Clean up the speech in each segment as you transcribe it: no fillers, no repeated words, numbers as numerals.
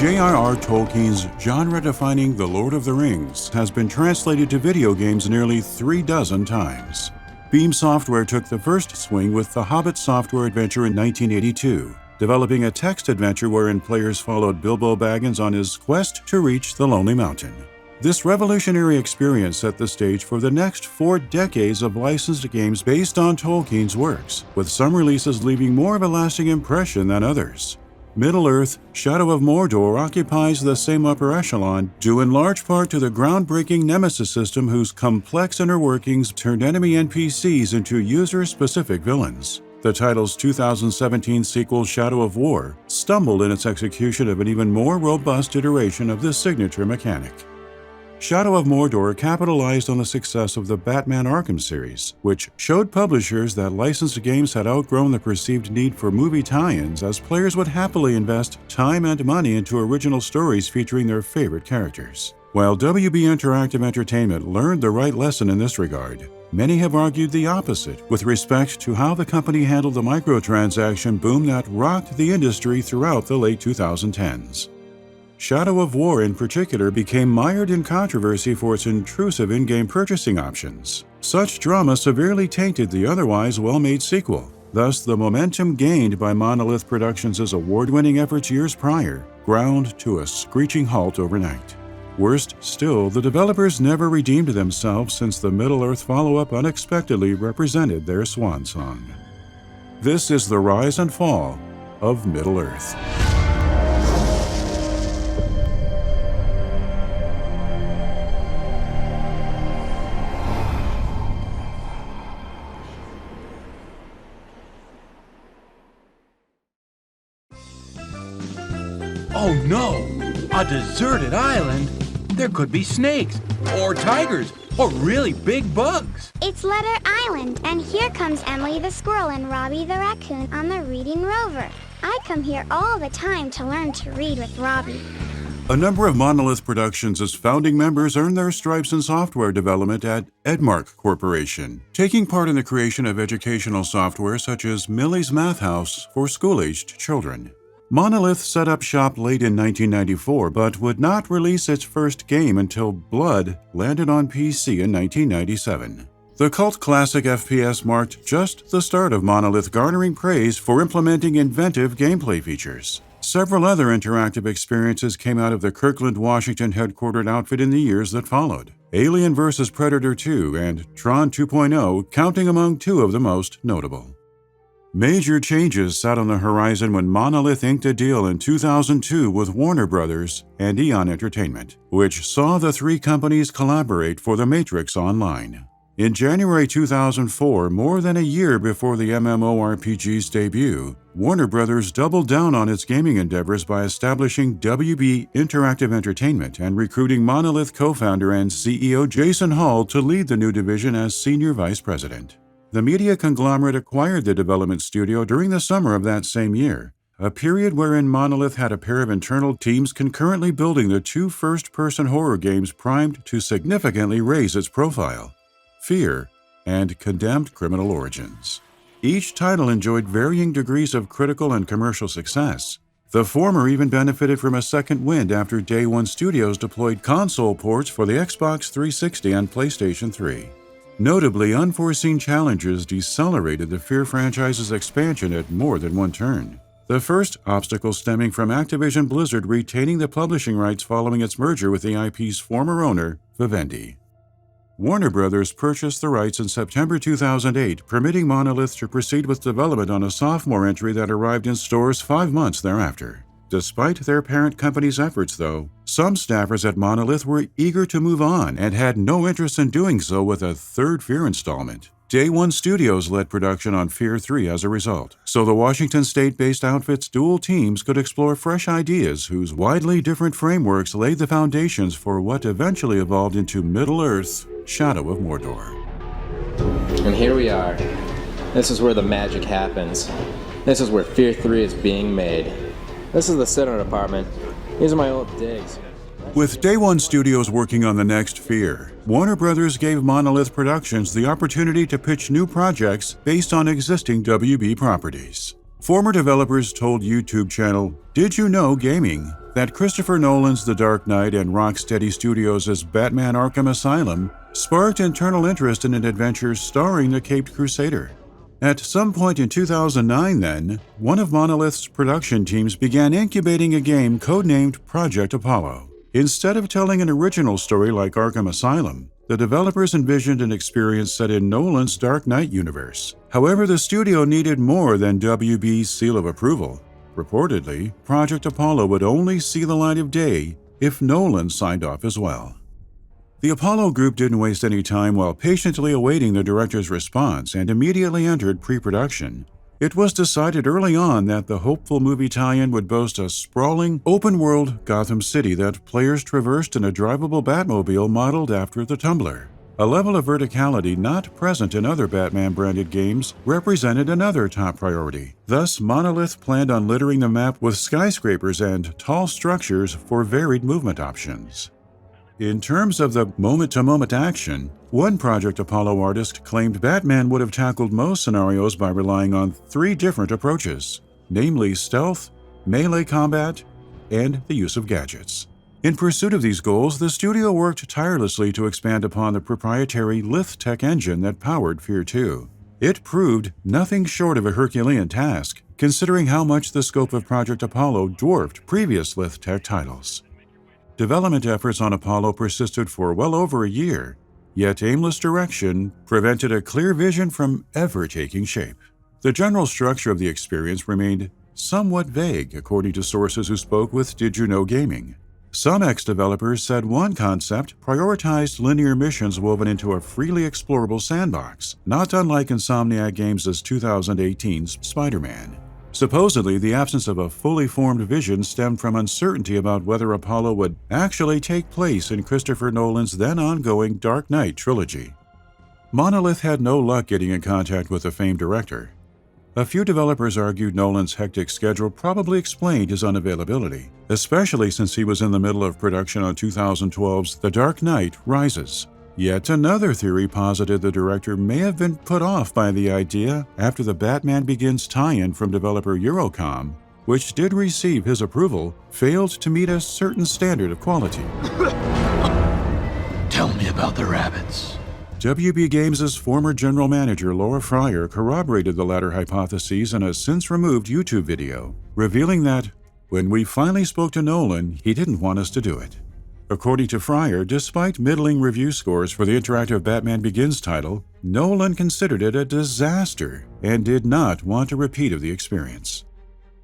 J.R.R. Tolkien's genre-defining The Lord of the Rings has been translated to video games nearly 36 times. Beam Software took the first swing with the Hobbit software adventure in 1982, developing a text adventure wherein players followed Bilbo Baggins on his quest to reach the Lonely Mountain. This revolutionary experience set the stage for the next 4 decades of licensed games based on Tolkien's works, with some releases leaving more of a lasting impression than others. Middle-earth: Shadow of Mordor occupies the same upper echelon, due in large part to the groundbreaking Nemesis system whose complex inner workings turned enemy NPCs into user-specific villains. The title's 2017 sequel Shadow of War stumbled in its execution of an even more robust iteration of this signature mechanic. Shadow of Mordor capitalized on the success of the Batman Arkham series, which showed publishers that licensed games had outgrown the perceived need for movie tie-ins, as players would happily invest time and money into original stories featuring their favorite characters. While WB Interactive Entertainment learned the right lesson in this regard, many have argued the opposite with respect to how the company handled the microtransaction boom that rocked the industry throughout the late 2010s. Shadow of War in particular became mired in controversy for its intrusive in-game purchasing options. Such drama severely tainted the otherwise well-made sequel. Thus, the momentum gained by Monolith Productions' award-winning efforts years prior ground to a screeching halt overnight. Worst still, the developers never redeemed themselves since the Middle-earth follow-up unexpectedly represented their swan song. This is the rise and fall of Middle-earth. Oh no! A deserted island? There could be snakes, or tigers, or really big bugs. It's Letter Island, and here comes Emily the squirrel and Robbie the raccoon on the reading rover. I come here all the time to learn to read with Robbie. A number of Monolith Productions' founding members earned their stripes in software development at Edmark Corporation, taking part in the creation of educational software such as Millie's Math House for school-aged children. Monolith set up shop late in 1994, but would not release its first game until Blood landed on PC in 1997. The cult classic FPS marked just the start of Monolith garnering praise for implementing inventive gameplay features. Several other interactive experiences came out of the Kirkland, Washington headquartered outfit in the years that followed. Alien vs. Predator 2 and Tron 2.0 counting among 2 of the most notable. Major changes sat on the horizon when Monolith inked a deal in 2002 with Warner Bros. And Eon Entertainment, which saw the 3 companies collaborate for The Matrix Online. In January 2004, more than a year before the MMORPG's debut, Warner Bros. Doubled down on its gaming endeavors by establishing WB Interactive Entertainment and recruiting Monolith co-founder and CEO Jason Hall to lead the new division as Senior Vice President. The media conglomerate acquired the development studio during the summer of that same year, a period wherein Monolith had a pair of internal teams concurrently building the 2 first-person horror games primed to significantly raise its profile: Fear and Condemned Criminal Origins. Each title enjoyed varying degrees of critical and commercial success. The former even benefited from a second wind after Day One Studios deployed console ports for the Xbox 360 and PlayStation 3. Notably, unforeseen challenges decelerated the Fear franchise's expansion at more than one turn. The first obstacle stemming from Activision Blizzard retaining the publishing rights following its merger with the IP's former owner, Vivendi. Warner Bros. Purchased the rights in September 2008, permitting Monolith to proceed with development on a sophomore entry that arrived in stores 5 months thereafter. Despite their parent company's efforts, though, some staffers at Monolith were eager to move on and had no interest in doing so with a third Fear installment. Day One Studios led production on Fear 3 as a result, so the Washington state-based outfit's dual teams could explore fresh ideas whose widely different frameworks laid the foundations for what eventually evolved into Middle-earth: Shadow of Mordor. And here we are. This is where the magic happens. This is where Fear 3 is being made. This is the center department. These are my old digs. With Day One Studios working on the next Fear, Warner Bros. Gave Monolith Productions the opportunity to pitch new projects based on existing WB properties. Former developers told YouTube channel Did You Know Gaming That Christopher Nolan's The Dark Knight and Rocksteady Studios' Batman Arkham Asylum sparked internal interest in an adventure starring the Caped Crusader. At some point in 2009, then, one of Monolith's production teams began incubating a game codenamed Project Apollo. Instead of telling an original story like Arkham Asylum, the developers envisioned an experience set in Nolan's Dark Knight universe. However, the studio needed more than WB's seal of approval. Reportedly, Project Apollo would only see the light of day if Nolan signed off as well. The Apollo group didn't waste any time while patiently awaiting the director's response and immediately entered pre-production. It was decided early on that the hopeful movie tie-in would boast a sprawling, open-world Gotham City that players traversed in a drivable Batmobile modeled after the Tumbler. A level of verticality not present in other Batman-branded games represented another top priority. Thus, Monolith planned on littering the map with skyscrapers and tall structures for varied movement options. In terms of the moment-to-moment action, one Project Apollo artist claimed Batman would have tackled most scenarios by relying on 3 different approaches, namely stealth, melee combat, and the use of gadgets. In pursuit of these goals, the studio worked tirelessly to expand upon the proprietary Lithtech engine that powered Fear 2. It proved nothing short of a Herculean task, considering how much the scope of Project Apollo dwarfed previous Lithtech titles. Development efforts on Apollo persisted for well over a year, yet aimless direction prevented a clear vision from ever taking shape. The general structure of the experience remained somewhat vague, according to sources who spoke with Did You Know Gaming. Some ex-developers said one concept prioritized linear missions woven into a freely explorable sandbox, not unlike Insomniac Games' 2018 Spider-Man. Supposedly, the absence of a fully formed vision stemmed from uncertainty about whether Apollo would actually take place in Christopher Nolan's then-ongoing Dark Knight trilogy. Monolith had no luck getting in contact with the famed director. A few developers argued Nolan's hectic schedule probably explained his unavailability, especially since he was in the middle of production on 2012's The Dark Knight Rises. Yet another theory posited the director may have been put off by the idea after the Batman Begins tie-in from developer Eurocom, which did receive his approval, failed to meet a certain standard of quality. Tell me about the rabbits. WB Games' former general manager Laura Fryer corroborated the latter hypotheses in a since-removed YouTube video, revealing that, when we finally spoke to Nolan, he didn't want us to do it. According to Fryer, despite middling review scores for the interactive Batman Begins title, Nolan considered it a disaster and did not want a repeat of the experience.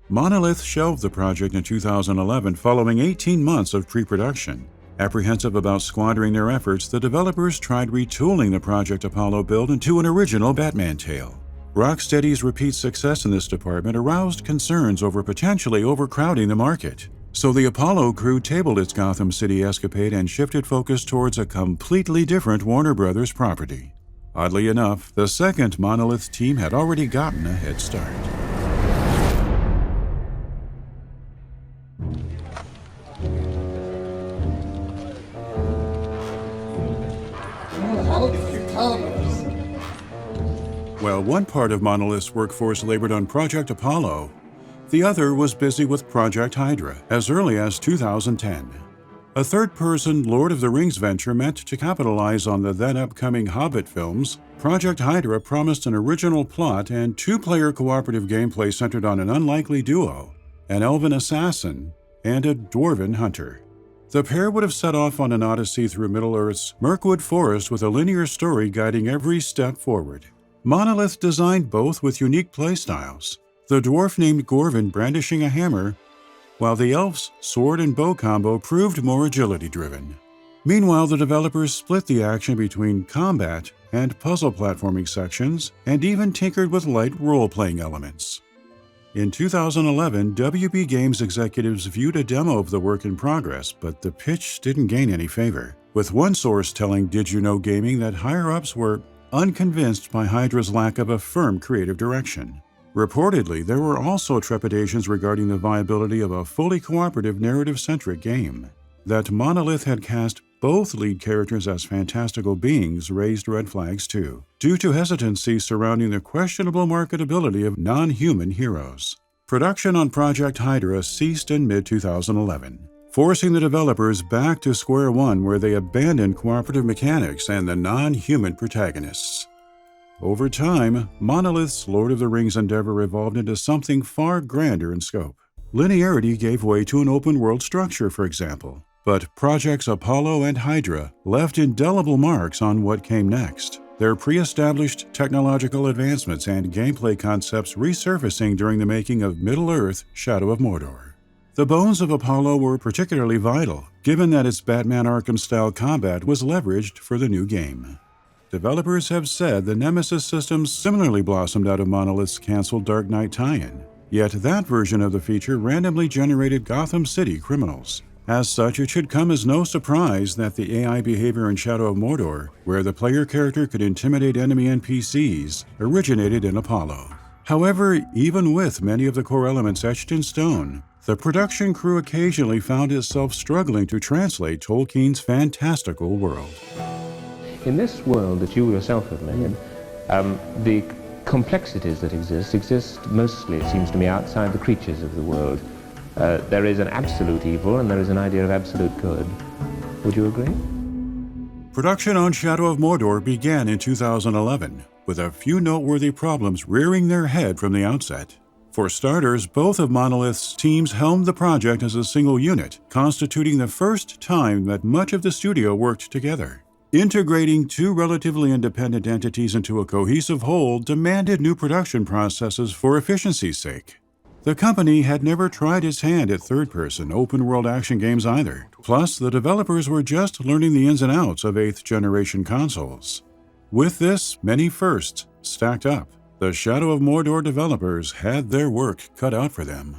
Monolith shelved the project in 2011 following 18 months of pre-production. Apprehensive about squandering their efforts, the developers tried retooling the Project Apollo build into an original Batman tale. Rocksteady's repeat success in this department aroused concerns over potentially overcrowding the market. So the Apollo crew tabled its Gotham City escapade and shifted focus towards a completely different Warner Brothers property. Oddly enough, the second Monolith team had already gotten a head start. While one part of Monolith's workforce labored on Project Apollo, the other was busy with Project Hydra as early as 2010. A third-person Lord of the Rings venture meant to capitalize on the then-upcoming Hobbit films, Project Hydra promised an original plot and 2-player cooperative gameplay centered on an unlikely duo, an elven assassin and a dwarven hunter. The pair would have set off on an odyssey through Middle-earth's Mirkwood Forest with a linear story guiding every step forward. Monolith designed both with unique playstyles, the dwarf named Gorvin brandishing a hammer, while the elf's sword and bow combo proved more agility-driven. Meanwhile, the developers split the action between combat and puzzle platforming sections, and even tinkered with light role-playing elements. In 2011, WB Games executives viewed a demo of the work in progress, but the pitch didn't gain any favor, with one source telling Did You Know Gaming that higher-ups were unconvinced by Hydra's lack of a firm creative direction. Reportedly, there were also trepidations regarding the viability of a fully cooperative narrative-centric game. That Monolith had cast both lead characters as fantastical beings raised red flags too, due to hesitancy surrounding the questionable marketability of non-human heroes. Production on Project Hydra ceased in mid-2011, forcing the developers back to square one where they abandoned cooperative mechanics and the non-human protagonists. Over time, Monolith's Lord of the Rings endeavor evolved into something far grander in scope. Linearity gave way to an open-world structure, for example, but projects Apollo and Hydra left indelible marks on what came next, their pre-established technological advancements and gameplay concepts resurfacing during the making of Middle-earth: Shadow of Mordor. The bones of Apollo were particularly vital, given that its Batman Arkham-style combat was leveraged for the new game. Developers have said the Nemesis systems similarly blossomed out of Monolith's canceled Dark Knight tie-in, yet that version of the feature randomly generated Gotham City criminals. As such, it should come as no surprise that the AI behavior in Shadow of Mordor, where the player character could intimidate enemy NPCs, originated in Apollo. However, even with many of the core elements etched in stone, the production crew occasionally found itself struggling to translate Tolkien's fantastical world. In this world that you yourself have made, the complexities that exist mostly, it seems to me, outside the creatures of the world. There is an absolute evil and there is an idea of absolute good. Would you agree? Production on Shadow of Mordor began in 2011, with a few noteworthy problems rearing their head from the outset. For starters, both of Monolith's teams helmed the project as a single unit, constituting the first time that much of the studio worked together. Integrating two relatively independent entities into a cohesive whole demanded new production processes for efficiency's sake. The company had never tried its hand at third-person, open-world action games either. Plus, the developers were just learning the ins and outs of 8th-generation consoles. With this, many firsts stacked up. The Shadow of Mordor developers had their work cut out for them.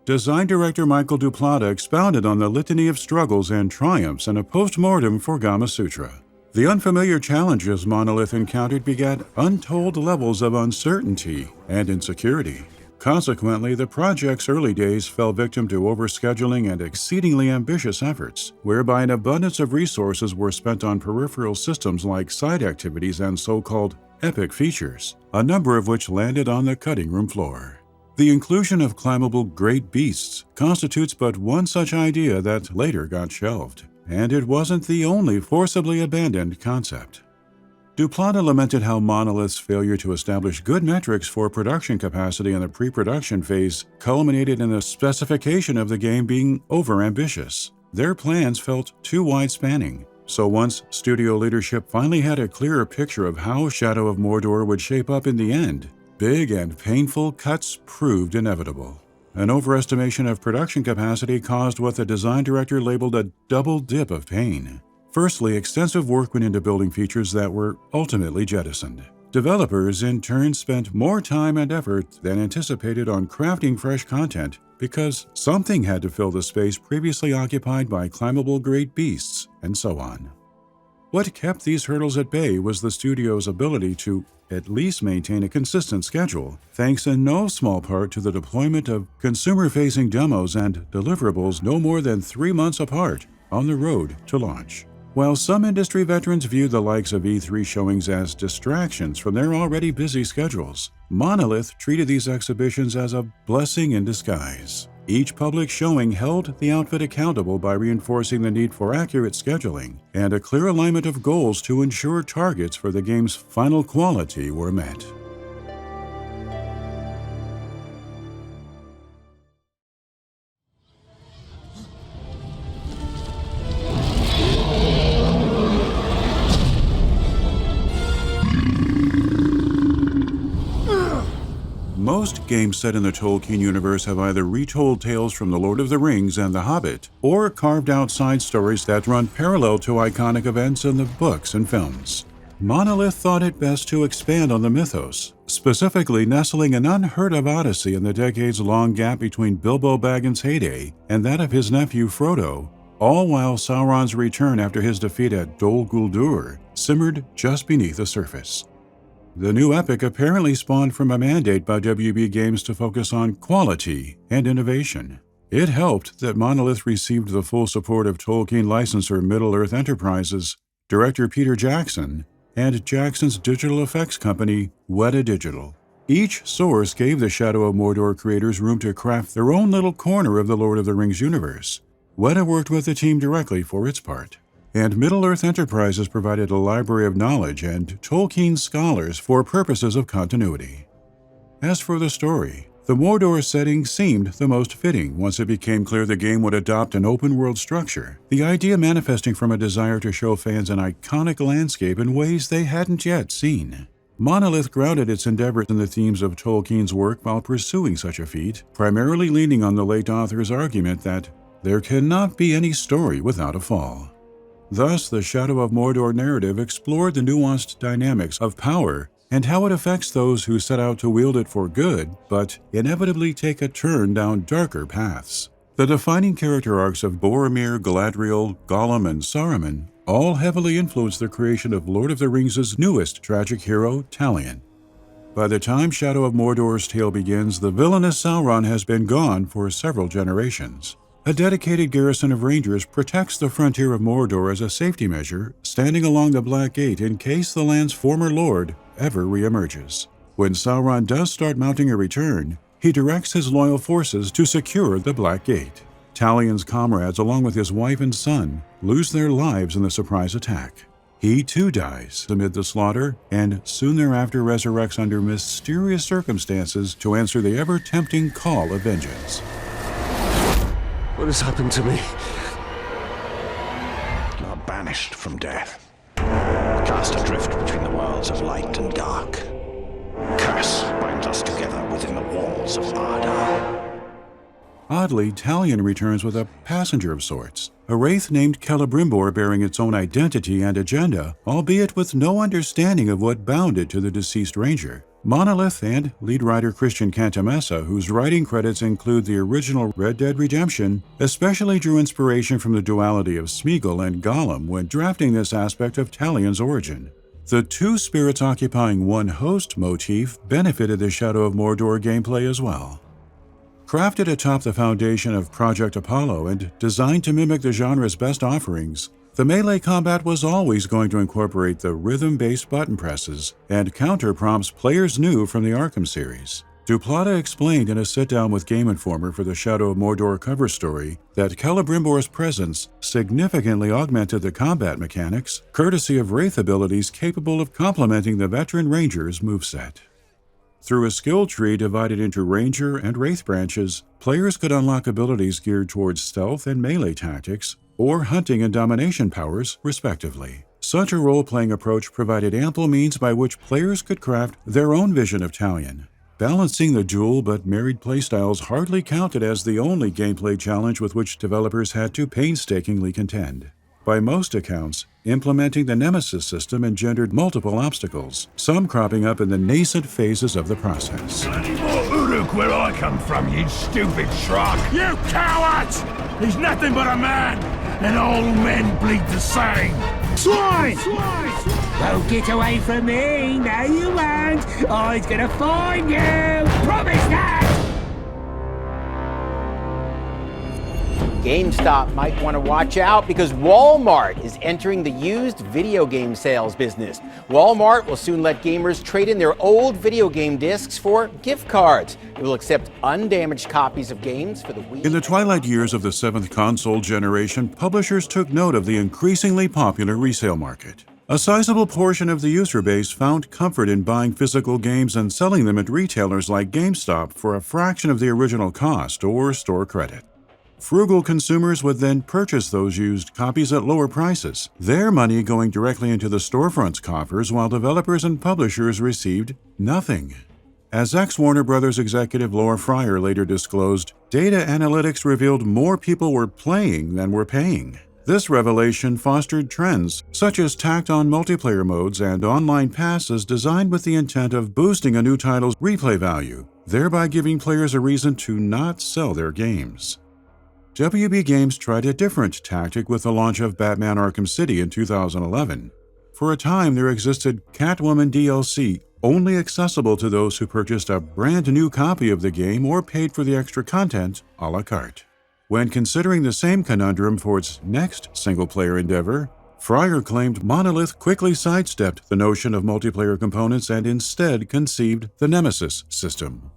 Design director Michael Duplata expounded on the litany of struggles and triumphs in a post-mortem for Gama Sutra. The unfamiliar challenges Monolith encountered begat untold levels of uncertainty and insecurity. Consequently, the project's early days fell victim to overscheduling and exceedingly ambitious efforts, whereby an abundance of resources were spent on peripheral systems like side activities and so-called epic features, a number of which landed on the cutting room floor. The inclusion of climbable great beasts constitutes but one such idea that later got shelved, and it wasn't the only forcibly abandoned concept. Duplata lamented how Monolith's failure to establish good metrics for production capacity in the pre-production phase culminated in the specification of the game being overambitious. Their plans felt too wide-spanning, so once studio leadership finally had a clearer picture of how Shadow of Mordor would shape up in the end, big and painful cuts proved inevitable. An overestimation of production capacity caused what the design director labeled a double dip of pain. Firstly, extensive work went into building features that were ultimately jettisoned. Developers, in turn, spent more time and effort than anticipated on crafting fresh content because something had to fill the space previously occupied by climbable great beasts, and so on. What kept these hurdles at bay was the studio's ability to at least maintain a consistent schedule, thanks in no small part to the deployment of consumer-facing demos and deliverables no more than 3 months apart on the road to launch. While some industry veterans viewed the likes of E3 showings as distractions from their already busy schedules, Monolith treated these exhibitions as a blessing in disguise. Each public showing held the outfit accountable by reinforcing the need for accurate scheduling and a clear alignment of goals to ensure targets for the game's final quality were met. Most games set in the Tolkien universe have either retold tales from The Lord of the Rings and The Hobbit, or carved out side stories that run parallel to iconic events in the books and films. Monolith thought it best to expand on the mythos, specifically nestling an unheard-of odyssey in the decades-long gap between Bilbo Baggins' heyday and that of his nephew Frodo, all while Sauron's return after his defeat at Dol Guldur simmered just beneath the surface. The new epic apparently spawned from a mandate by WB Games to focus on quality and innovation. It helped that Monolith received the full support of Tolkien licensor Middle-earth Enterprises, director Peter Jackson, and Jackson's digital effects company, Weta Digital. Each source gave the Shadow of Mordor creators room to craft their own little corner of the Lord of the Rings universe. Weta worked with the team directly for its part, and Middle-earth Enterprises provided a library of knowledge and Tolkien scholars for purposes of continuity. As for the story, the Mordor setting seemed the most fitting once it became clear the game would adopt an open-world structure, the idea manifesting from a desire to show fans an iconic landscape in ways they hadn't yet seen. Monolith grounded its endeavors in the themes of Tolkien's work while pursuing such a feat, primarily leaning on the late author's argument that there cannot be any story without a fall. Thus, the Shadow of Mordor narrative explored the nuanced dynamics of power and how it affects those who set out to wield it for good, but inevitably take a turn down darker paths. The defining character arcs of Boromir, Galadriel, Gollum, and Saruman all heavily influenced the creation of Lord of the Rings' newest tragic hero, Talion. By the time Shadow of Mordor's tale begins, the villainous Sauron has been gone for several generations. A dedicated garrison of rangers protects the frontier of Mordor as a safety measure, standing along the Black Gate in case the land's former lord ever reemerges. When Sauron does start mounting a return, he directs his loyal forces to secure the Black Gate. Talion's comrades, along with his wife and son, lose their lives in the surprise attack. He too dies amid the slaughter, and soon thereafter resurrects under mysterious circumstances to answer the ever-tempting call of vengeance. What has happened to me? You are banished from death, cast adrift between the worlds of light and dark. Curse binds us together within the walls of Ardar. Oddly, Talion returns with a passenger of sorts, a wraith named Celebrimbor bearing its own identity and agenda, albeit with no understanding of what bound it to the deceased ranger. Monolith and lead writer Christian Cantamessa, whose writing credits include the original Red Dead Redemption, especially drew inspiration from the duality of Smeagol and Gollum when drafting this aspect of Talion's origin. The two spirits occupying one host motif benefited the Shadow of Mordor gameplay as well. Crafted atop the foundation of Project Apollo and designed to mimic the genre's best offerings, the melee combat was always going to incorporate the rhythm-based button presses and counter prompts players knew from the Arkham series. Duplata explained in a sit-down with Game Informer for the Shadow of Mordor cover story that Celebrimbor's presence significantly augmented the combat mechanics, courtesy of Wraith abilities capable of complementing the veteran Ranger's moveset. Through a skill tree divided into Ranger and Wraith branches, players could unlock abilities geared towards stealth and melee tactics, or hunting and domination powers, respectively. Such a role-playing approach provided ample means by which players could craft their own vision of Talion. Balancing the dual but married playstyles hardly counted as the only gameplay challenge with which developers had to painstakingly contend. By most accounts, implementing the Nemesis system engendered multiple obstacles, some cropping up in the nascent phases of the process. Bloody more Uruk where I come from, you stupid shrug! You cowards! He's nothing but a man, and all men bleed the same! Swine! Won't get away from me, no you won't! I'm gonna find you! Promise that! GameStop might want to watch out because Walmart is entering the used video game sales business. Walmart will soon let gamers trade in their old video game discs for gift cards. It will accept undamaged copies of games for the Wii. In the twilight years of the seventh console generation, publishers took note of the increasingly popular resale market. A sizable portion of the user base found comfort in buying physical games and selling them at retailers like GameStop for a fraction of the original cost or store credit. Frugal consumers would then purchase those used copies at lower prices, their money going directly into the storefront's coffers while developers and publishers received nothing. As ex-Warner Brothers executive Laura Fryer later disclosed, data analytics revealed more people were playing than were paying. This revelation fostered trends such as tacked-on multiplayer modes and online passes designed with the intent of boosting a new title's replay value, thereby giving players a reason to not sell their games. WB Games tried a different tactic with the launch of Batman Arkham City in 2011. For a time, there existed Catwoman DLC only accessible to those who purchased a brand new copy of the game or paid for the extra content a la carte. When considering the same conundrum for its next single-player endeavor, Fryer claimed Monolith quickly sidestepped the notion of multiplayer components and instead conceived the Nemesis system.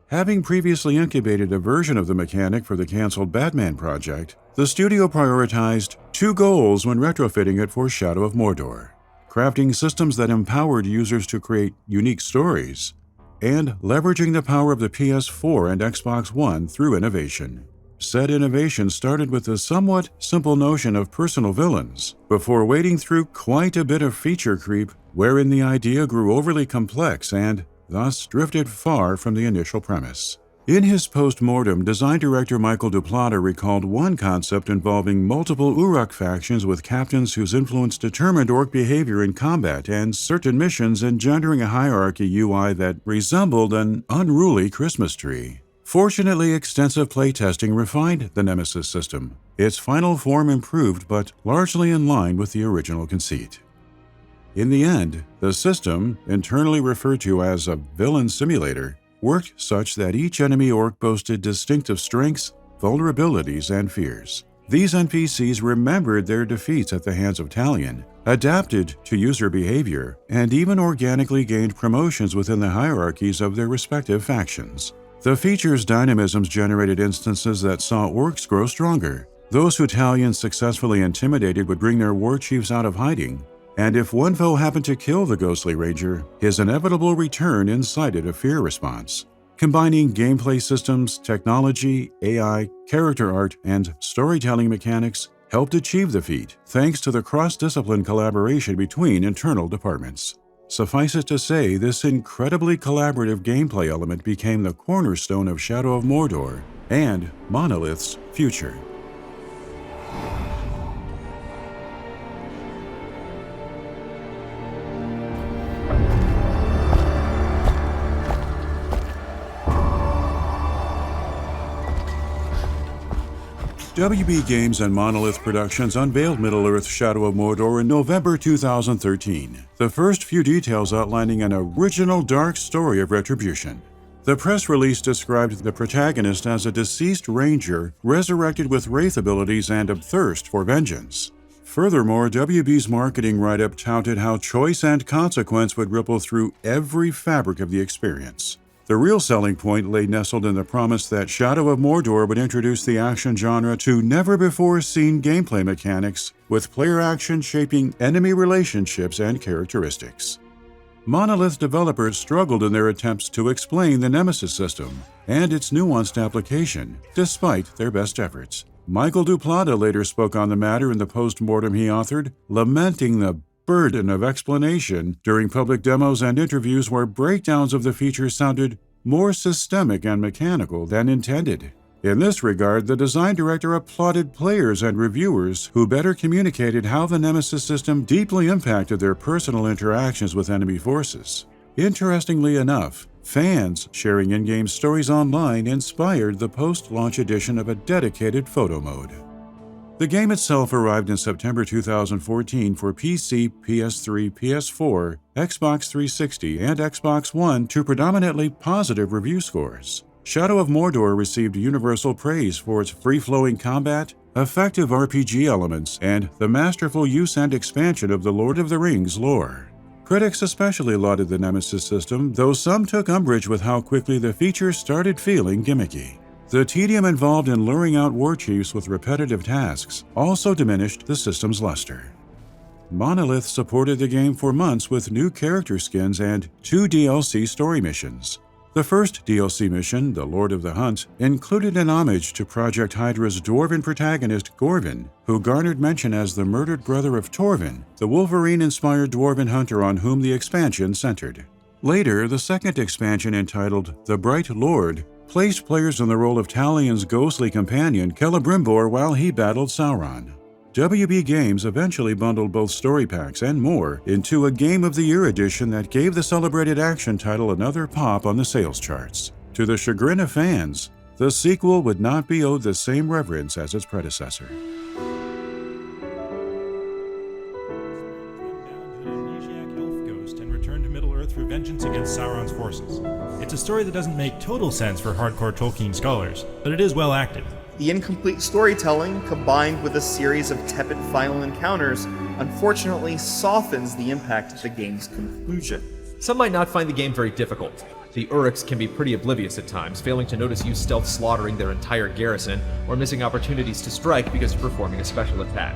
Having previously incubated a version of the mechanic for the canceled Batman project, the studio prioritized two goals when retrofitting it for Shadow of Mordor: crafting systems that empowered users to create unique stories, and leveraging the power of the PS4 and Xbox One through innovation. Said innovation started with the somewhat simple notion of personal villains, before wading through quite a bit of feature creep wherein the idea grew overly complex and thus drifted far from the initial premise. In his post-mortem, design director Michael Duplata recalled one concept involving multiple Uruk factions with captains whose influence determined orc behavior in combat and certain missions engendering a hierarchy UI that resembled an unruly Christmas tree. Fortunately, extensive playtesting refined the Nemesis system. Its final form improved, but largely in line with the original conceit. In the end, the system, internally referred to as a villain simulator, worked such that each enemy orc boasted distinctive strengths, vulnerabilities, and fears. These NPCs remembered their defeats at the hands of Talion, adapted to user behavior, and even organically gained promotions within the hierarchies of their respective factions. The feature's dynamisms generated instances that saw orcs grow stronger. Those who Talion successfully intimidated would bring their war chiefs out of hiding, and if one foe happened to kill the ghostly ranger, his inevitable return incited a fear response. Combining gameplay systems, technology, AI, character art, and storytelling mechanics helped achieve the feat, thanks to the cross-discipline collaboration between internal departments. Suffice it to say, this incredibly collaborative gameplay element became the cornerstone of Shadow of Mordor and Monolith's future. WB Games and Monolith Productions unveiled Middle-earth Shadow of Mordor in November 2013, the first few details outlining an original dark story of retribution. The press release described the protagonist as a deceased ranger resurrected with wraith abilities and a thirst for vengeance. Furthermore, WB's marketing write-up touted how choice and consequence would ripple through every fabric of the experience. The real selling point lay nestled in the promise that Shadow of Mordor would introduce the action genre to never-before-seen gameplay mechanics, with player action shaping enemy relationships and characteristics. Monolith developers struggled in their attempts to explain the Nemesis system and its nuanced application, despite their best efforts. Michael Duplata later spoke on the matter in the post-mortem he authored, lamenting the burden of explanation during public demos and interviews where breakdowns of the feature sounded more systemic and mechanical than intended. In this regard, the design director applauded players and reviewers who better communicated how the Nemesis system deeply impacted their personal interactions with enemy forces. Interestingly enough, fans sharing in-game stories online inspired the post-launch edition of a dedicated photo mode. The game itself arrived in September 2014 for PC, PS3, PS4, Xbox 360, and Xbox One to predominantly positive review scores. Shadow of Mordor received universal praise for its free-flowing combat, effective RPG elements, and the masterful use and expansion of the Lord of the Rings lore. Critics especially lauded the Nemesis system, though some took umbrage with how quickly the feature started feeling gimmicky. The tedium involved in luring out war chiefs with repetitive tasks also diminished the system's luster. Monolith supported the game for months with new character skins and 2 DLC story missions. The first DLC mission, The Lord of the Hunt, included an homage to Project Hydra's dwarven protagonist Gorvin, who garnered mention as the murdered brother of Torvin, the Wolverine-inspired dwarven hunter on whom the expansion centered. Later, the second expansion, entitled The Bright Lord, placed players in the role of Talion's ghostly companion Celebrimbor while he battled Sauron. WB Games eventually bundled both story packs and more into a Game of the Year edition that gave the celebrated action title another pop on the sales charts. To the chagrin of fans, the sequel would not be owed the same reverence as its predecessor. For vengeance against Sauron's forces. It's a story that doesn't make total sense for hardcore Tolkien scholars, but it is well acted. The incomplete storytelling, combined with a series of tepid final encounters, unfortunately softens the impact of the game's conclusion. Some might not find the game very difficult. The Uruks can be pretty oblivious at times, failing to notice you stealth slaughtering their entire garrison, or missing opportunities to strike because you're performing a special attack.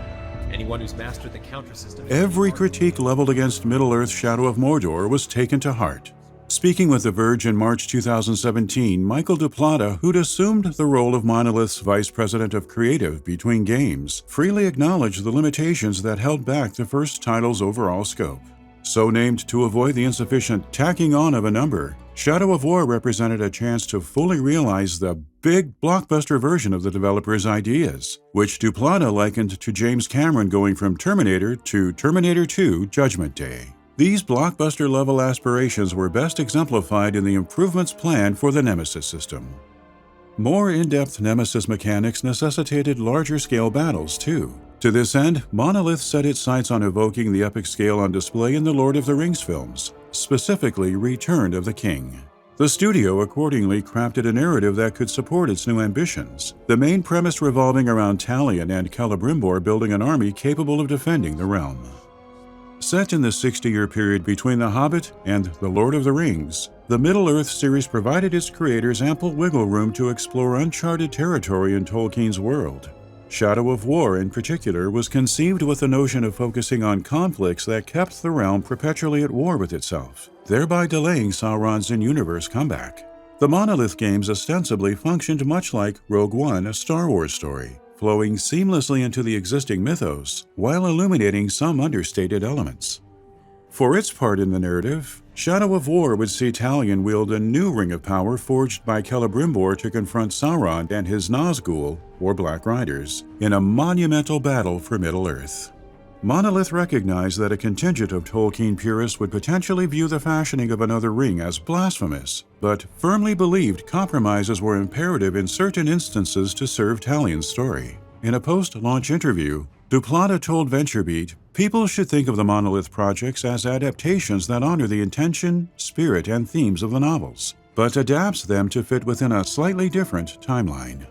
Anyone who's mastered the counter system... Every critique leveled against Middle-earth Shadow of Mordor was taken to heart. Speaking with The Verge in March 2017, Michael DePlata, who'd assumed the role of Monolith's Vice President of Creative between games, freely acknowledged the limitations that held back the first title's overall scope. So named to avoid the insufficient tacking on of a number, Shadow of War represented a chance to fully realize the big blockbuster version of the developer's ideas, which DePlata likened to James Cameron going from Terminator to Terminator 2 Judgment Day. These blockbuster-level aspirations were best exemplified in the improvements planned for the Nemesis system. More in-depth Nemesis mechanics necessitated larger-scale battles, too. To this end, Monolith set its sights on evoking the epic scale on display in the Lord of the Rings films, specifically Return of the King. The studio accordingly crafted a narrative that could support its new ambitions, the main premise revolving around Talion and Celebrimbor building an army capable of defending the realm. Set in the 60-year period between The Hobbit and The Lord of the Rings, the Middle-earth series provided its creators ample wiggle room to explore uncharted territory in Tolkien's world. Shadow of War, in particular, was conceived with the notion of focusing on conflicts that kept the realm perpetually at war with itself, thereby delaying Sauron's in-universe comeback. The Monolith games ostensibly functioned much like Rogue One, a Star Wars story, flowing seamlessly into the existing mythos while illuminating some understated elements. For its part in the narrative, Shadow of War would see Talion wield a new ring of power forged by Celebrimbor to confront Sauron and his Nazgul, or Black Riders, in a monumental battle for Middle-earth. Monolith recognized that a contingent of Tolkien purists would potentially view the fashioning of another ring as blasphemous, but firmly believed compromises were imperative in certain instances to serve Talion's story. In a post-launch interview, DePlata told VentureBeat, people should think of the Monolith projects as adaptations that honor the intention, spirit, and themes of the novels, but adapts them to fit within a slightly different timeline.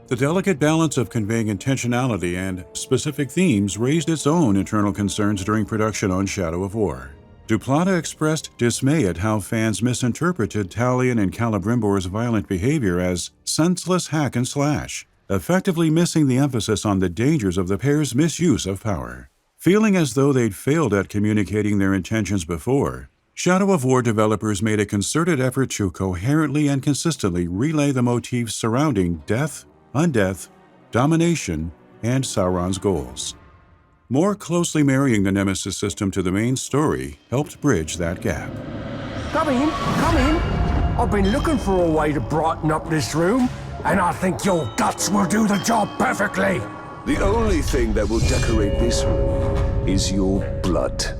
The delicate balance of conveying intentionality and specific themes raised its own internal concerns during production on Shadow of War. DePlata expressed dismay at how fans misinterpreted Talion and Celebrimbor's violent behavior as senseless hack and slash, effectively missing the emphasis on the dangers of the pair's misuse of power. Feeling as though they'd failed at communicating their intentions before, Shadow of War developers made a concerted effort to coherently and consistently relay the motifs surrounding death, undeath, domination, and Sauron's goals. More closely marrying the Nemesis system to the main story helped bridge that gap. Come in, come in. I've been looking for a way to brighten up this room, and I think your guts will do the job perfectly. The only thing that will decorate this room is your blood.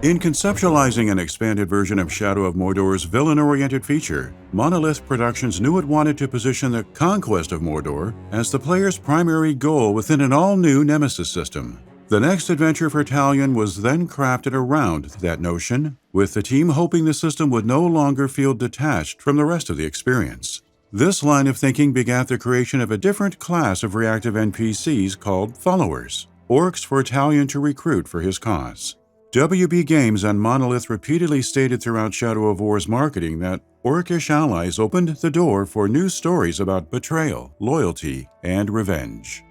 In conceptualizing an expanded version of Shadow of Mordor's villain-oriented feature, Monolith Productions knew it wanted to position the conquest of Mordor as the player's primary goal within an all-new Nemesis system. The next adventure for Talion was then crafted around that notion, with the team hoping the system would no longer feel detached from the rest of the experience. This line of thinking begat the creation of a different class of reactive NPCs called followers, orcs for Talion to recruit for his cause. WB Games and Monolith repeatedly stated throughout Shadow of War's marketing that orcish allies opened the door for new stories about betrayal, loyalty, and revenge.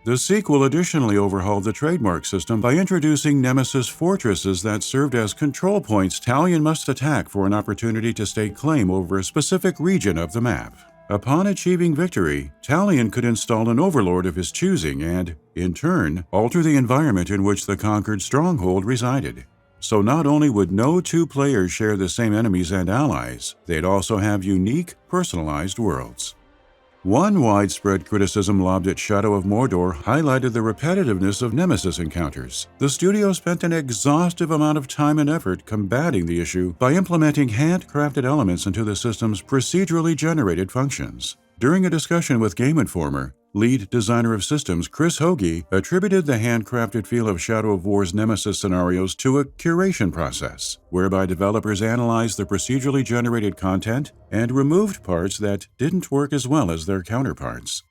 The sequel additionally overhauled the trademark system by introducing Nemesis fortresses that served as control points Talion must attack for an opportunity to stake claim over a specific region of the map. Upon achieving victory, Talion could install an overlord of his choosing and, in turn, alter the environment in which the conquered stronghold resided. So not only would no two players share the same enemies and allies, they'd also have unique, personalized worlds. One widespread criticism lobbed at Shadow of Mordor highlighted the repetitiveness of Nemesis encounters. The studio spent an exhaustive amount of time and effort combating the issue by implementing handcrafted elements into the system's procedurally generated functions. During a discussion with Game Informer, lead designer of systems Chris Hoagie attributed the handcrafted feel of Shadow of War's Nemesis scenarios to a curation process, whereby developers analyzed the procedurally generated content and removed parts that didn't work as well as their counterparts.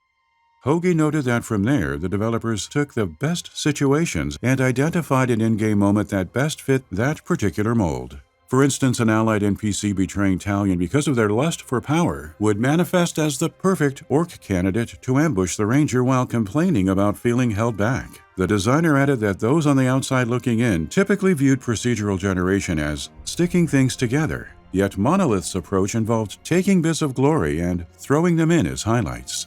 Hoagie noted that from there, the developers took the best situations and identified an in-game moment that best fit that particular mold. For instance, an allied NPC betraying Talion because of their lust for power would manifest as the perfect orc candidate to ambush the ranger while complaining about feeling held back. The designer added that those on the outside looking in typically viewed procedural generation as sticking things together, yet Monolith's approach involved taking bits of glory and throwing them in as highlights.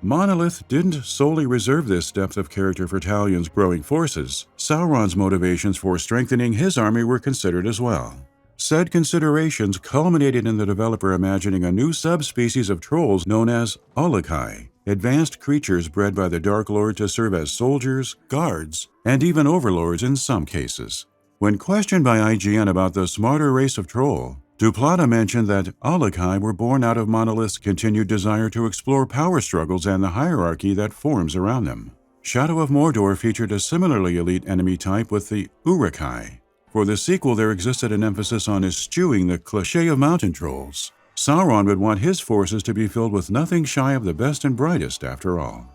Monolith didn't solely reserve this depth of character for Talion's growing forces. Sauron's motivations for strengthening his army were considered as well. Said considerations culminated in the developer imagining a new subspecies of trolls known as Ologhai, advanced creatures bred by the Dark Lord to serve as soldiers, guards, and even overlords in some cases. When questioned by IGN about the smarter race of troll, Duplata mentioned that Ologhai were born out of Monolith's continued desire to explore power struggles and the hierarchy that forms around them. Shadow of Mordor featured a similarly elite enemy type with the Uruk-hai. For the sequel, there existed an emphasis on eschewing the cliché of mountain trolls. Sauron would want his forces to be filled with nothing shy of the best and brightest, after all.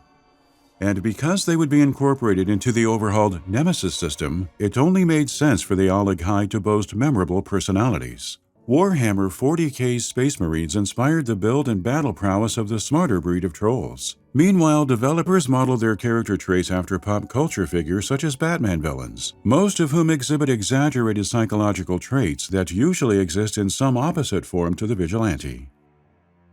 And because they would be incorporated into the overhauled Nemesis system, it only made sense for the Ologhai to boast memorable personalities. Warhammer 40K's Space Marines inspired the build and battle prowess of the smarter breed of trolls. Meanwhile, developers modeled their character traits after pop culture figures such as Batman villains, most of whom exhibit exaggerated psychological traits that usually exist in some opposite form to the vigilante.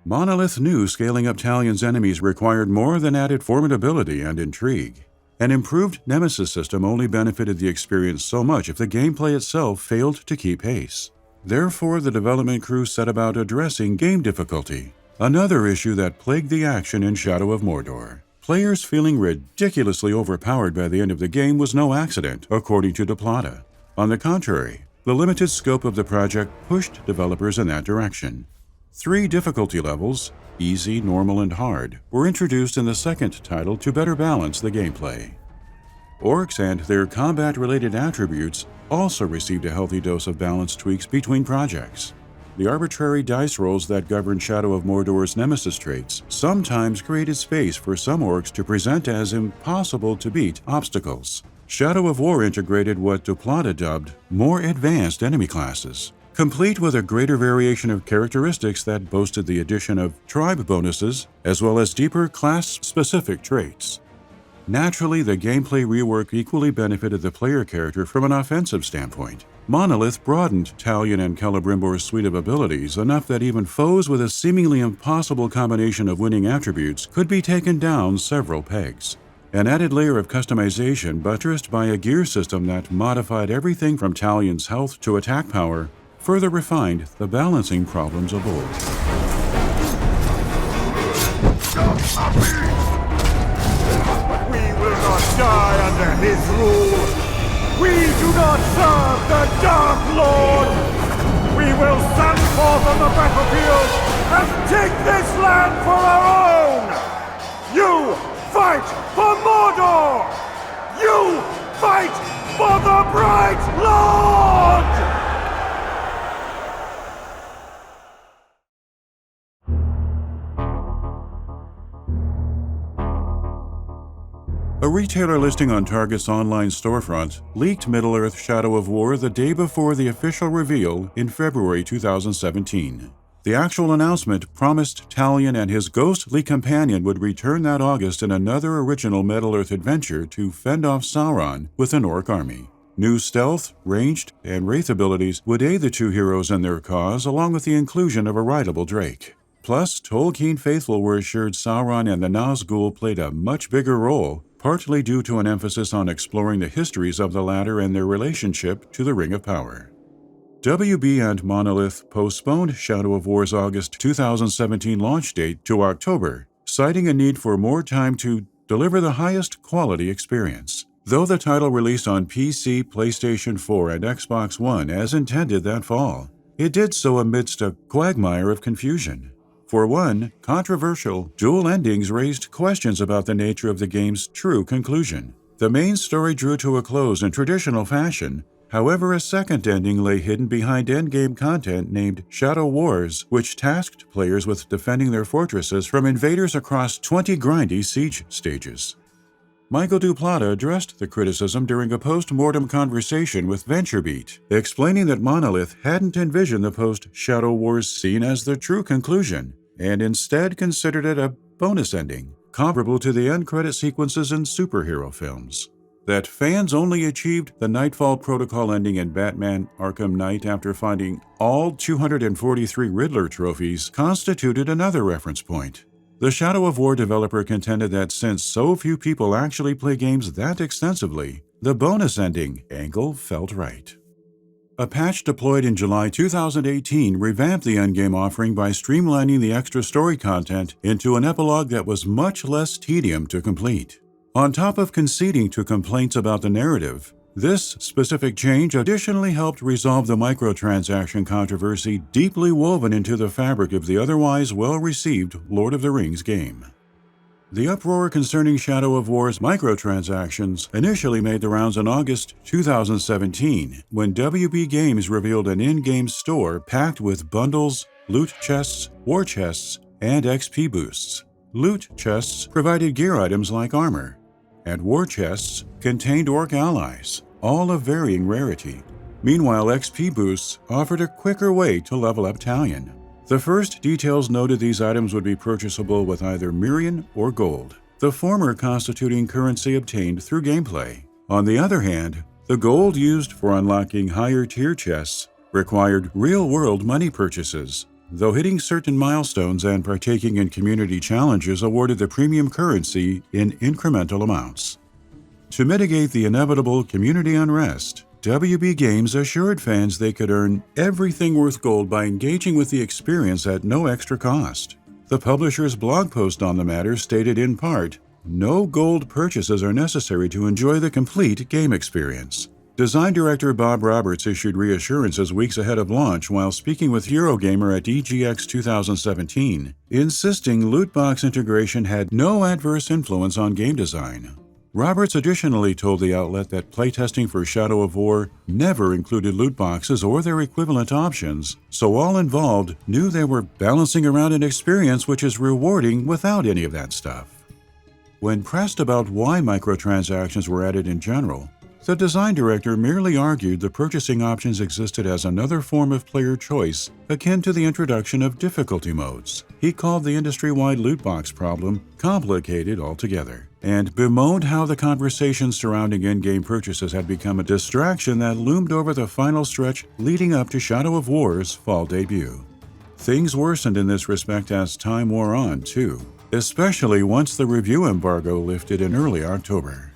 Monolith knew scaling up Talion's enemies required more than added formidability and intrigue. An improved Nemesis system only benefited the experience so much if the gameplay itself failed to keep pace. Therefore, the development crew set about addressing game difficulty, another issue that plagued the action in Shadow of Mordor. Players feeling ridiculously overpowered by the end of the game was no accident, according to Duplata. On the contrary, the limited scope of the project pushed developers in that direction. 3 difficulty levels, easy, normal, and hard, were introduced in the second title to better balance the gameplay. Orcs and their combat-related attributes also received a healthy dose of balance tweaks between projects. The arbitrary dice rolls that governed Shadow of Mordor's Nemesis traits sometimes created space for some orcs to present as impossible-to-beat obstacles. Shadow of War integrated what Duplata dubbed more advanced enemy classes, complete with a greater variation of characteristics that boasted the addition of tribe bonuses as well as deeper class-specific traits. Naturally, the gameplay rework equally benefited the player character from an offensive standpoint. Monolith broadened Talion and Celebrimbor's suite of abilities enough that even foes with a seemingly impossible combination of winning attributes could be taken down several pegs. An added layer of customization buttressed by a gear system that modified everything from Talion's health to attack power further refined the balancing problems of old. Die under his rule. We do not serve the Dark Lord. We will stand forth on the battlefield and take this land for our own. You fight for Mordor. You fight for the Bright Lord. A retailer listing on Target's online storefront leaked Middle-earth Shadow of War the day before the official reveal in February 2017. The actual announcement promised Talion and his ghostly companion would return that August in another original Middle-earth adventure to fend off Sauron with an orc army. New stealth, ranged, and wraith abilities would aid the two heroes in their cause, along with the inclusion of a rideable Drake. Plus, Tolkien faithful were assured Sauron and the Nazgul played a much bigger role, partly due to an emphasis on exploring the histories of the latter and their relationship to the Ring of Power. WB and Monolith postponed Shadow of War's August 2017 launch date to October, citing a need for more time to deliver the highest quality experience. Though the title released on PC, PlayStation 4, and Xbox One as intended that fall, it did so amidst a quagmire of confusion. For one, controversial dual endings raised questions about the nature of the game's true conclusion. The main story drew to a close in traditional fashion, However, a second ending lay hidden behind endgame content named Shadow Wars, which tasked players with defending their fortresses from invaders across 20 grindy siege stages. Michael Duplata addressed the criticism during a post-mortem conversation with VentureBeat, explaining that Monolith hadn't envisioned the post-Shadow Wars scene as the true conclusion, and instead considered it a bonus ending, comparable to the end credit sequences in superhero films. That fans only achieved the Nightfall Protocol ending in Batman Arkham Knight after finding all 243 Riddler trophies constituted another reference point. The Shadow of War developer contended that since so few people actually play games that extensively, the bonus ending angle felt right. A patch deployed in July 2018 revamped the endgame offering by streamlining the extra story content into an epilogue that was much less tedious to complete. On top of conceding to complaints about the narrative, this specific change additionally helped resolve the microtransaction controversy deeply woven into the fabric of the otherwise well-received Lord of the Rings game. The uproar concerning Shadow of War's microtransactions initially made the rounds in August 2017, when WB Games revealed an in-game store packed with bundles, loot chests, war chests, and XP boosts. Loot chests provided gear items like armor, and war chests contained orc allies, all of varying rarity. Meanwhile, XP boosts offered a quicker way to level up Talion. The first details noted these items would be purchasable with either Mirian or gold, the former constituting currency obtained through gameplay. On the other hand, the gold used for unlocking higher tier chests required real-world money purchases, though hitting certain milestones and partaking in community challenges awarded the premium currency in incremental amounts. To mitigate the inevitable community unrest, WB Games assured fans they could earn everything worth gold by engaging with the experience at no extra cost. The publisher's blog post on the matter stated in part, "No gold purchases are necessary to enjoy the complete game experience." Design director Bob Roberts issued reassurances weeks ahead of launch while speaking with Eurogamer at EGX 2017, insisting loot box integration had no adverse influence on game design. Roberts additionally told the outlet that playtesting for Shadow of War never included loot boxes or their equivalent options, so all involved knew they were balancing around an experience which is rewarding without any of that stuff. When pressed about why microtransactions were added in general, the design director merely argued the purchasing options existed as another form of player choice akin to the introduction of difficulty modes. He called the industry-wide loot box problem complicated altogether, and bemoaned how the conversations surrounding in-game purchases had become a distraction that loomed over the final stretch leading up to Shadow of War's fall debut. Things worsened in this respect as time wore on, too, especially once the review embargo lifted in early October.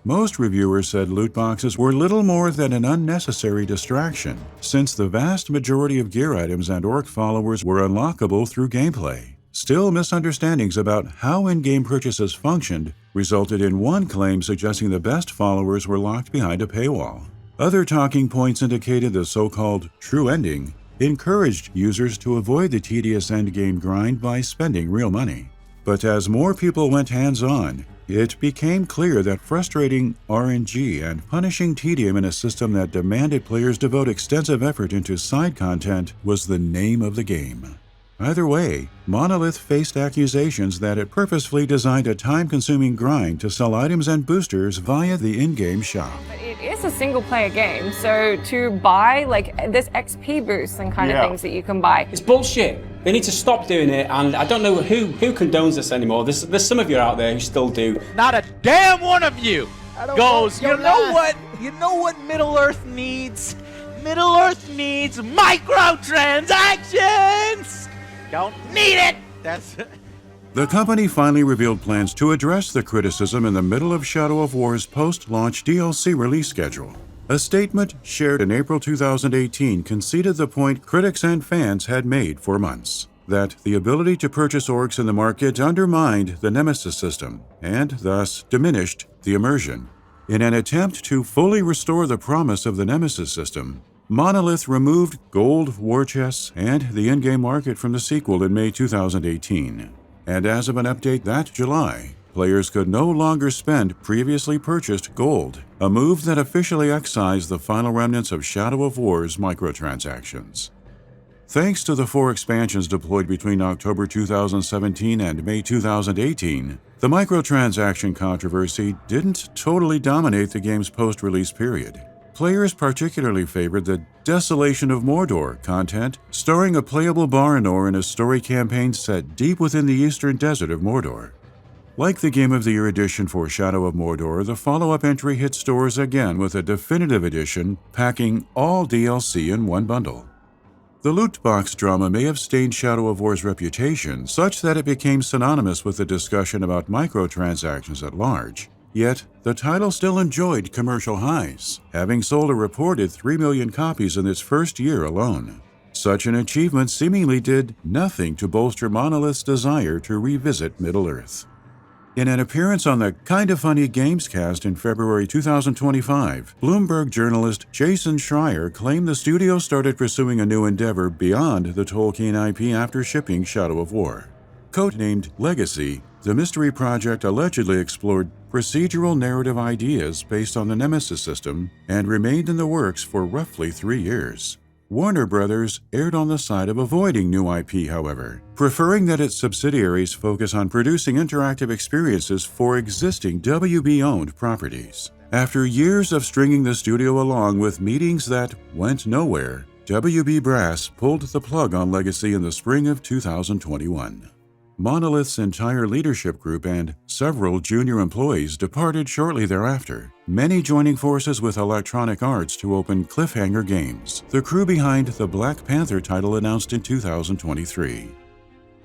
Most reviewers said loot boxes were little more than an unnecessary distraction, since the vast majority of gear items and orc followers were unlockable through gameplay. Still, misunderstandings about how in-game purchases functioned resulted in one claim suggesting the best followers were locked behind a paywall. Other talking points indicated the so-called true ending encouraged users to avoid the tedious endgame grind by spending real money. But as more people went hands-on, it became clear that frustrating RNG and punishing tedium in a system that demanded players devote extensive effort into side content was the name of the game. Either way, Monolith faced accusations that it purposefully designed a time-consuming grind to sell items and boosters via the in-game shop. It is a single-player game, so to buy this XP boosts and kind of things that you can buy. It's bullshit. They need to stop doing it, and I don't know who condones this anymore. There's some of you out there who still do. Not a damn one of you goes, you know what Middle Earth needs? Middle Earth needs microtransactions! Don't need it! The company finally revealed plans to address the criticism in the middle of Shadow of War's post-launch DLC release schedule. A statement shared in April 2018 conceded the point critics and fans had made for months, that the ability to purchase orcs in the market undermined the Nemesis system, and thus diminished the immersion. In an attempt to fully restore the promise of the Nemesis system, Monolith removed gold war chests and the in-game market from the sequel in May 2018. And as of an update that July, players could no longer spend previously purchased gold, a move that officially excised the final remnants of Shadow of War's microtransactions. Thanks to the 4 expansions deployed between October 2017 and May 2018, the microtransaction controversy didn't totally dominate the game's post-release period. Players particularly favored the Desolation of Mordor content, starring a playable Baranor in a story campaign set deep within the eastern desert of Mordor. Like the Game of the Year edition for Shadow of Mordor, the follow-up entry hit stores again with a definitive edition packing all DLC in one bundle. The loot box drama may have stained Shadow of War's reputation such that it became synonymous with the discussion about microtransactions at large. Yet, the title still enjoyed commercial highs, having sold a reported 3 million copies in its first year alone. Such an achievement seemingly did nothing to bolster Monolith's desire to revisit Middle-earth. In an appearance on the Kinda Funny Gamescast in February 2025, Bloomberg journalist Jason Schreier claimed the studio started pursuing a new endeavor beyond the Tolkien IP after shipping Shadow of War. Codenamed Legacy, the mystery project allegedly explored procedural narrative ideas based on the Nemesis system and remained in the works for roughly 3 years. Warner Brothers erred on the side of avoiding new IP, however, preferring that its subsidiaries focus on producing interactive experiences for existing WB-owned properties. After years of stringing the studio along with meetings that went nowhere, WB Brass pulled the plug on Legacy in the spring of 2021. Monolith's entire leadership group and several junior employees departed shortly thereafter, many joining forces with Electronic Arts to open Cliffhanger Games, the crew behind the Black Panther title announced in 2023.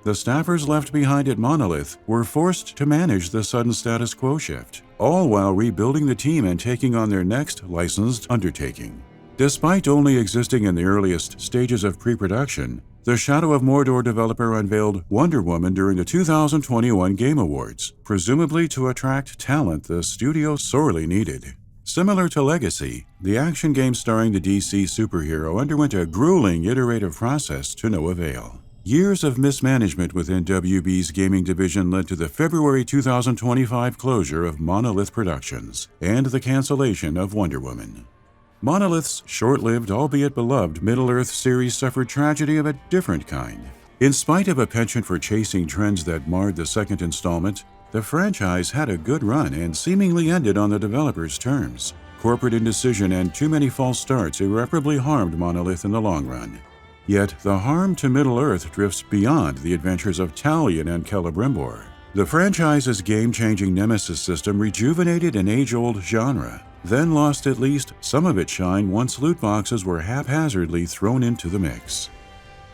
The staffers left behind at Monolith were forced to manage the sudden status quo shift, all while rebuilding the team and taking on their next licensed undertaking. Despite only existing in the earliest stages of pre-production, the Shadow of Mordor developer unveiled Wonder Woman during the 2021 Game Awards, presumably to attract talent the studio sorely needed. Similar to Legacy, the action game starring the DC superhero underwent a grueling iterative process to no avail. Years of mismanagement within WB's gaming division led to the February 2025 closure of Monolith Productions and the cancellation of Wonder Woman. Monolith's short-lived, albeit beloved, Middle-earth series suffered tragedy of a different kind. In spite of a penchant for chasing trends that marred the second installment, the franchise had a good run and seemingly ended on the developer's terms. Corporate indecision and too many false starts irreparably harmed Monolith in the long run. Yet the harm to Middle-earth drifts beyond the adventures of Talion and Celebrimbor. The franchise's game-changing Nemesis system rejuvenated an age-old genre, then lost at least some of its shine once loot boxes were haphazardly thrown into the mix.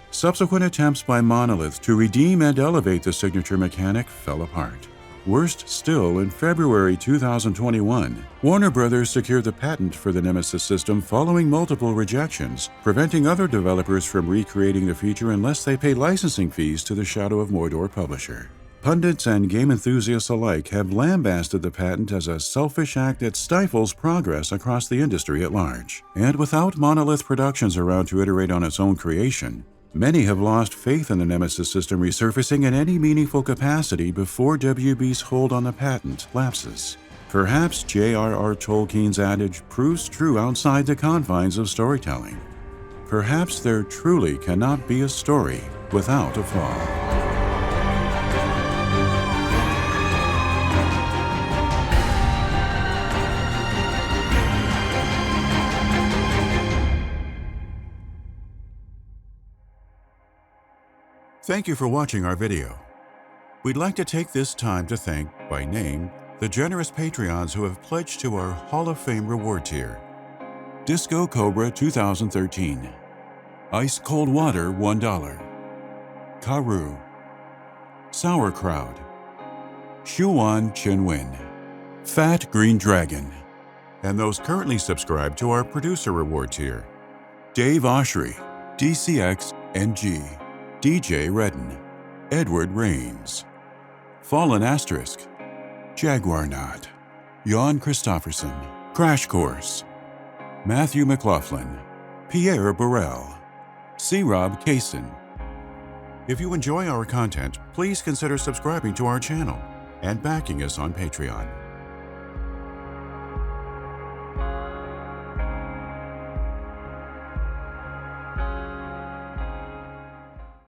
Subsequent attempts by Monolith to redeem and elevate the signature mechanic fell apart. Worst still, in February 2021, Warner Brothers secured the patent for the Nemesis system following multiple rejections, preventing other developers from recreating the feature unless they pay licensing fees to the Shadow of Mordor publisher. Pundits and game enthusiasts alike have lambasted the patent as a selfish act that stifles progress across the industry at large. And without Monolith Productions around to iterate on its own creation, many have lost faith in the Nemesis system resurfacing in any meaningful capacity before WB's hold on the patent lapses. Perhaps J.R.R. Tolkien's adage proves true outside the confines of storytelling. Perhaps there truly cannot be a story without a fall. Thank you for watching our video. We'd like to take this time to thank, by name, the generous Patreons who have pledged to our Hall of Fame reward tier. Disco Cobra 2013, Ice Cold Water $1, Karu, Sauerkraut, Shuan Chinwin, Fat Green Dragon, and those currently subscribed to our producer reward tier: Dave Oshry, DCX NG, DJ Redden, Edward Rains, Fallen Asterisk, Jaguar Knot, Jan Christofferson, Crash Course, Matthew McLaughlin, Pierre Burrell, C. Rob Kaysen. If you enjoy our content, please consider subscribing to our channel. and backing us on Patreon.